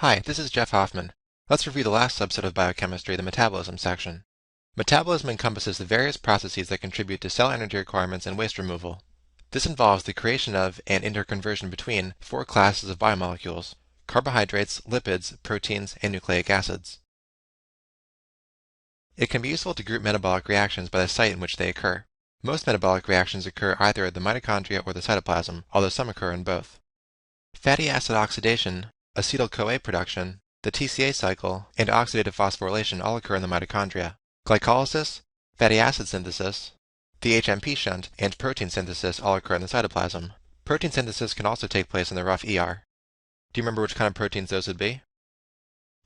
Hi, this is Jeff Hoffman. Let's review the last subset of biochemistry, the metabolism section. Metabolism encompasses the various processes that contribute to cell energy requirements and waste removal. This involves the creation of and interconversion between four classes of biomolecules: carbohydrates, lipids, proteins, and nucleic acids. It can be useful to group metabolic reactions by the site in which they occur. Most metabolic reactions occur either at the mitochondria or the cytoplasm, although some occur in both. Fatty acid oxidation, acetyl-CoA production, the TCA cycle, and oxidative phosphorylation all occur in the mitochondria. Glycolysis, fatty acid synthesis, the HMP shunt, and protein synthesis all occur in the cytoplasm. Protein synthesis can also take place in the rough ER. Do you remember which kind of proteins those would be?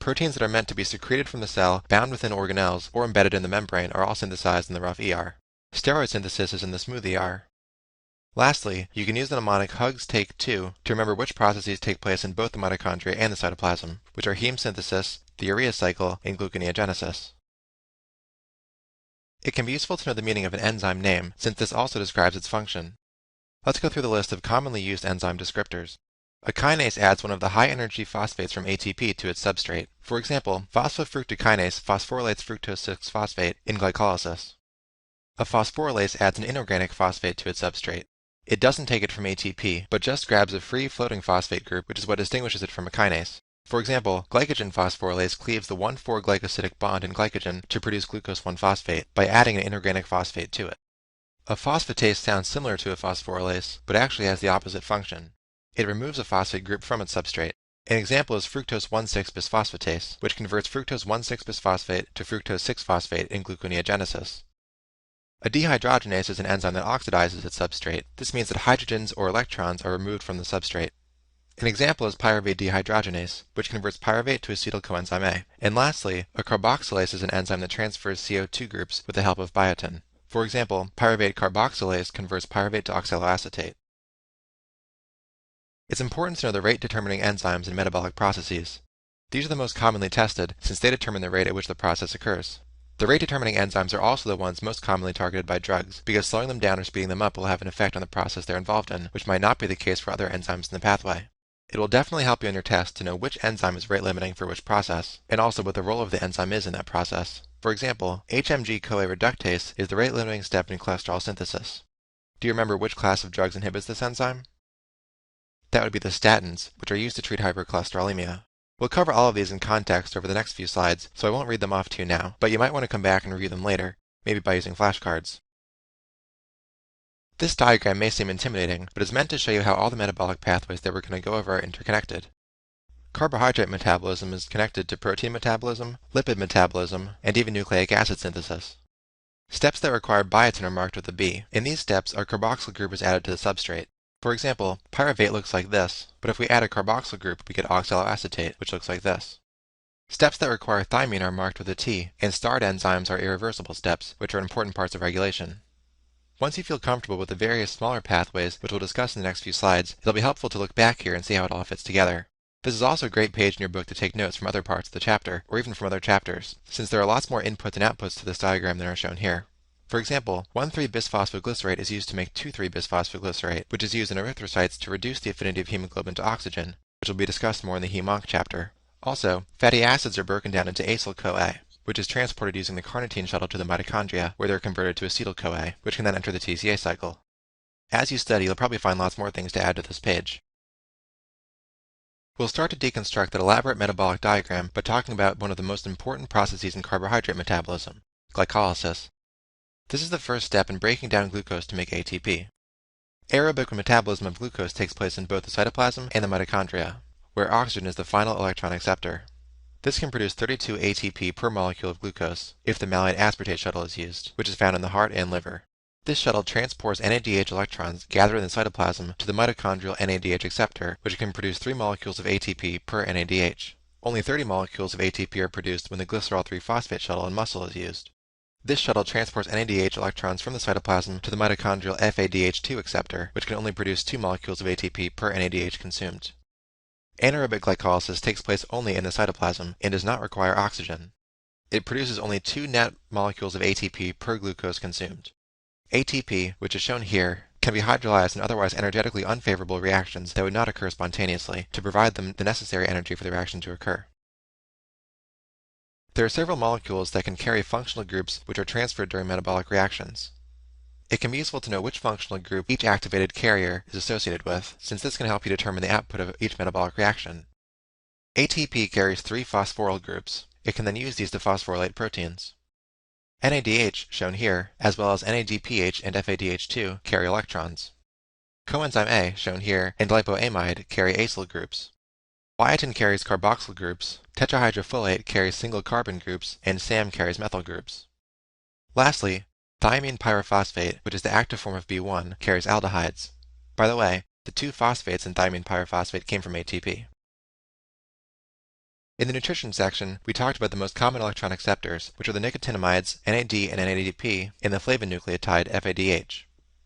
Proteins that are meant to be secreted from the cell, bound within organelles, or embedded in the membrane are all synthesized in the rough ER. Steroid synthesis is in the smooth ER. Lastly, you can use the mnemonic HUGS take 2 to remember which processes take place in both the mitochondria and the cytoplasm, which are heme synthesis, the urea cycle, and gluconeogenesis. It can be useful to know the meaning of an enzyme name, since this also describes its function. Let's go through the list of commonly used enzyme descriptors. A kinase adds one of the high-energy phosphates from ATP to its substrate. For example, phosphofructokinase phosphorylates fructose 6-phosphate in glycolysis. A phosphorylase adds an inorganic phosphate to its substrate. It doesn't take it from ATP, but just grabs a free floating phosphate group, which is what distinguishes it from a kinase. For example, glycogen phosphorylase cleaves the 1,4-glycosidic bond in glycogen to produce glucose 1-phosphate by adding an inorganic phosphate to it. A phosphatase sounds similar to a phosphorylase, but actually has the opposite function. It removes a phosphate group from its substrate. An example is fructose 1,6-bisphosphatase, which converts fructose 1,6-bisphosphate to fructose 6-phosphate in gluconeogenesis. A dehydrogenase is an enzyme that oxidizes its substrate. This means that hydrogens or electrons are removed from the substrate. An example is pyruvate dehydrogenase, which converts pyruvate to acetyl coenzyme A. And lastly, a carboxylase is an enzyme that transfers CO2 groups with the help of biotin. For example, pyruvate carboxylase converts pyruvate to oxaloacetate. It's important to know the rate-determining enzymes in metabolic processes. These are the most commonly tested, since they determine the rate at which the process occurs. The rate-determining enzymes are also the ones most commonly targeted by drugs, because slowing them down or speeding them up will have an effect on the process they're involved in, which might not be the case for other enzymes in the pathway. It will definitely help you in your test to know which enzyme is rate-limiting for which process, and also what the role of the enzyme is in that process. For example, HMG-CoA reductase is the rate-limiting step in cholesterol synthesis. Do you remember which class of drugs inhibits this enzyme? That would be the statins, which are used to treat hypercholesterolemia. We'll cover all of these in context over the next few slides, so I won't read them off to you now, but you might want to come back and review them later, maybe by using flashcards. This diagram may seem intimidating, but is meant to show you how all the metabolic pathways that we're going to go over are interconnected. Carbohydrate metabolism is connected to protein metabolism, lipid metabolism, and even nucleic acid synthesis. Steps that require biotin are marked with a B. In these steps, our carboxyl group is added to the substrate. For example, pyruvate looks like this, but if we add a carboxyl group, we get oxaloacetate, which looks like this. Steps that require thymine are marked with a T, and starred enzymes are irreversible steps, which are important parts of regulation. Once you feel comfortable with the various smaller pathways, which we'll discuss in the next few slides, it'll be helpful to look back here and see how it all fits together. This is also a great page in your book to take notes from other parts of the chapter, or even from other chapters, since there are lots more inputs and outputs to this diagram than are shown here. For example, 1,3-bisphosphoglycerate is used to make 2,3-bisphosphoglycerate, which is used in erythrocytes to reduce the affinity of hemoglobin to oxygen, which will be discussed more in the Hem-Onc chapter. Also, fatty acids are broken down into acyl-CoA, which is transported using the carnitine shuttle to the mitochondria, where they're converted to acetyl-CoA, which can then enter the TCA cycle. As you study, you'll probably find lots more things to add to this page. We'll start to deconstruct that elaborate metabolic diagram by talking about one of the most important processes in carbohydrate metabolism, glycolysis. This is the first step in breaking down glucose to make ATP. Aerobic metabolism of glucose takes place in both the cytoplasm and the mitochondria, where oxygen is the final electron acceptor. This can produce 32 ATP per molecule of glucose if the malate aspartate shuttle is used, which is found in the heart and liver. This shuttle transports NADH electrons gathered in the cytoplasm to the mitochondrial NADH acceptor, which can produce 3 molecules of ATP per NADH. Only 30 molecules of ATP are produced when the glycerol 3-phosphate shuttle in muscle is used. This shuttle transports NADH electrons from the cytoplasm to the mitochondrial FADH2 acceptor, which can only produce 2 molecules of ATP per NADH consumed. Anaerobic glycolysis takes place only in the cytoplasm and does not require oxygen. It produces only 2 net molecules of ATP per glucose consumed. ATP, which is shown here, can be hydrolyzed in otherwise energetically unfavorable reactions that would not occur spontaneously to provide them the necessary energy for the reaction to occur. There are several molecules that can carry functional groups which are transferred during metabolic reactions. It can be useful to know which functional group each activated carrier is associated with, since this can help you determine the output of each metabolic reaction. ATP carries 3 phosphoryl groups. It can then use these to phosphorylate proteins. NADH, shown here, as well as NADPH and FADH2 carry electrons. Coenzyme A, shown here, and lipoamide carry acyl groups. Biotin carries carboxyl groups, tetrahydrofolate carries single carbon groups, and SAM carries methyl groups. Lastly, thiamine pyrophosphate, which is the active form of B1, carries aldehydes. By the way, the 2 phosphates in thiamine pyrophosphate came from ATP. In the nutrition section, we talked about the most common electron acceptors, which are the nicotinamides NAD and NADP and the flavonucleotide FADH.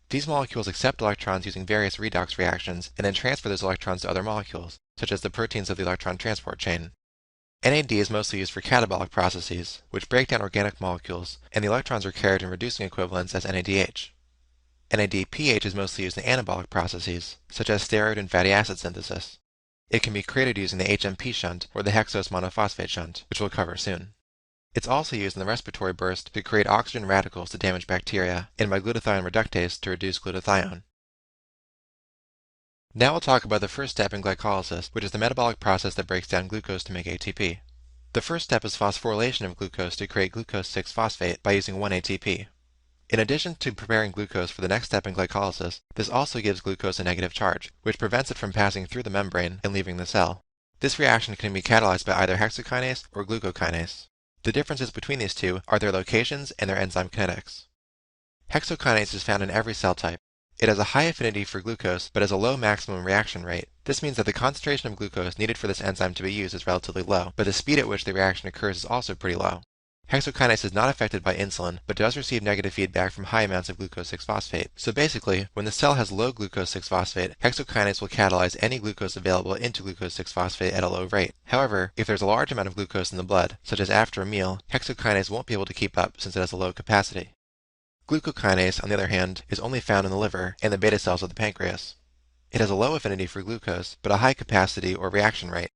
These molecules accept electrons using various redox reactions and then transfer those electrons to other molecules, such as the proteins of the electron transport chain. NAD is mostly used for catabolic processes, which break down organic molecules, and the electrons are carried in reducing equivalents as NADH. NADPH is mostly used in anabolic processes, such as steroid and fatty acid synthesis. It can be created using the HMP shunt or the hexose monophosphate shunt, which we'll cover soon. It's also used in the respiratory burst to create oxygen radicals to damage bacteria, and by glutathione reductase to reduce glutathione. Now we'll talk about the first step in glycolysis, which is the metabolic process that breaks down glucose to make ATP. The first step is phosphorylation of glucose to create glucose 6-phosphate by using 1 ATP. In addition to preparing glucose for the next step in glycolysis, this also gives glucose a negative charge, which prevents it from passing through the membrane and leaving the cell. This reaction can be catalyzed by either hexokinase or glucokinase. The differences between these two are their locations and their enzyme kinetics. Hexokinase is found in every cell type. It has a high affinity for glucose, but has a low maximum reaction rate. This means that the concentration of glucose needed for this enzyme to be used is relatively low, but the speed at which the reaction occurs is also pretty low. Hexokinase is not affected by insulin, but does receive negative feedback from high amounts of glucose 6-phosphate. So basically, when the cell has low glucose 6-phosphate, hexokinase will catalyze any glucose available into glucose 6-phosphate at a low rate. However, if there's a large amount of glucose in the blood, such as after a meal, hexokinase won't be able to keep up since it has a low capacity. Glucokinase, on the other hand, is only found in the liver and the beta cells of the pancreas. It has a low affinity for glucose, but a high capacity or reaction rate.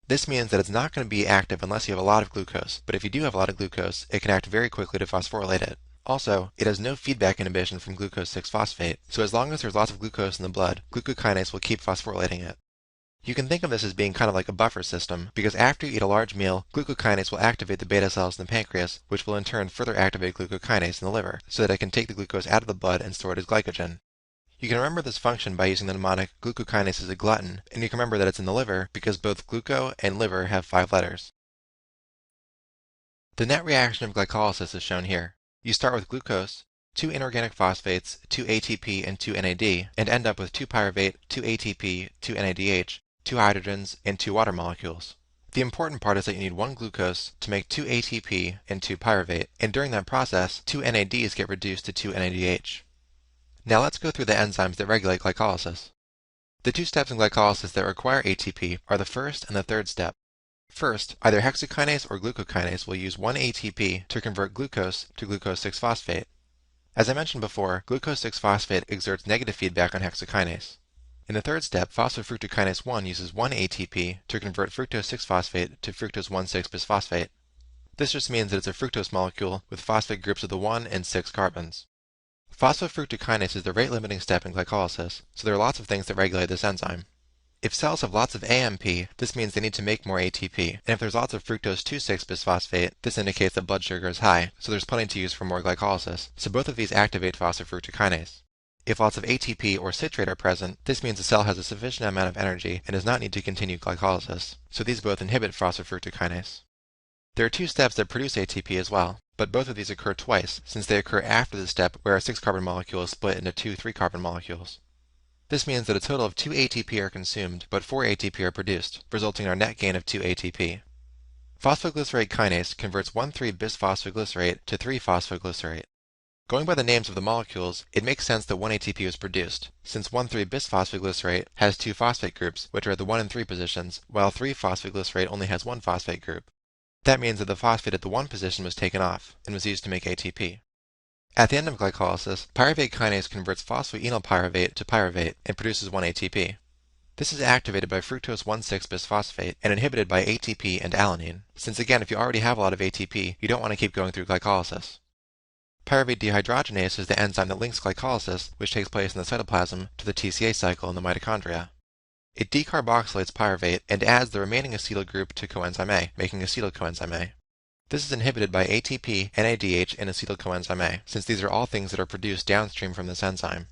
This means that it's not going to be active unless you have a lot of glucose, but if you do have a lot of glucose, it can act very quickly to phosphorylate it. Also, it has no feedback inhibition from glucose 6-phosphate, so as long as there's lots of glucose in the blood, glucokinase will keep phosphorylating it. You can think of this as being kind of like a buffer system, because after you eat a large meal, glucokinase will activate the beta cells in the pancreas, which will in turn further activate glucokinase in the liver, so that it can take the glucose out of the blood and store it as glycogen. You can remember this function by using the mnemonic glucokinase is a glutton, and you can remember that it's in the liver because both gluco and liver have 5 letters. The net reaction of glycolysis is shown here. You start with glucose, 2 inorganic phosphates, 2 ATP and 2 NAD, and end up with 2 pyruvate, 2 ATP, 2 NADH, 2 hydrogens, and 2 water molecules. The important part is that you need 1 glucose to make 2 ATP and 2 pyruvate, and during that process, 2 NADs get reduced to 2 NADH. Now let's go through the enzymes that regulate glycolysis. The 2 steps in glycolysis that require ATP are the first and the third step. First, either hexokinase or glucokinase will use 1 ATP to convert glucose to glucose 6-phosphate. As I mentioned before, glucose 6-phosphate exerts negative feedback on hexokinase. In the third step, phosphofructokinase 1 uses 1 ATP to convert fructose 6-phosphate to fructose 1,6-bisphosphate. This just means that it's a fructose molecule with phosphate groups of the 1 and 6 carbons. Phosphofructokinase is the rate-limiting step in glycolysis, so there are lots of things that regulate this enzyme. If cells have lots of AMP, this means they need to make more ATP, and if there's lots of fructose 2,6-bisphosphate, this indicates that blood sugar is high, so there's plenty to use for more glycolysis, so both of these activate phosphofructokinase. If lots of ATP or citrate are present, this means the cell has a sufficient amount of energy and does not need to continue glycolysis, so these both inhibit phosphofructokinase. There are 2 steps that produce ATP as well, but both of these occur twice, since they occur after the step where a 6-carbon molecule is split into 2 3-carbon molecules. This means that a total of 2 ATP are consumed, but 4 ATP are produced, resulting in our net gain of 2 ATP. Phosphoglycerate kinase converts 1,3-bisphosphoglycerate to 3-phosphoglycerate. Going by the names of the molecules, it makes sense that 1 ATP was produced, since 1,3-bisphosphoglycerate has 2 phosphate groups, which are at the 1 and 3 positions, while 3-phosphoglycerate only has 1 phosphate group. That means that the phosphate at the 1 position was taken off, and was used to make ATP. At the end of glycolysis, pyruvate kinase converts phosphoenolpyruvate to pyruvate and produces 1 ATP. This is activated by fructose 1,6-bisphosphate and inhibited by ATP and alanine, since again, if you already have a lot of ATP, you don't want to keep going through glycolysis. Pyruvate dehydrogenase is the enzyme that links glycolysis, which takes place in the cytoplasm, to the TCA cycle in the mitochondria. It decarboxylates pyruvate and adds the remaining acetyl group to coenzyme A, making acetyl coenzyme A. This is inhibited by ATP, NADH, and acetyl coenzyme A, since these are all things that are produced downstream from this enzyme.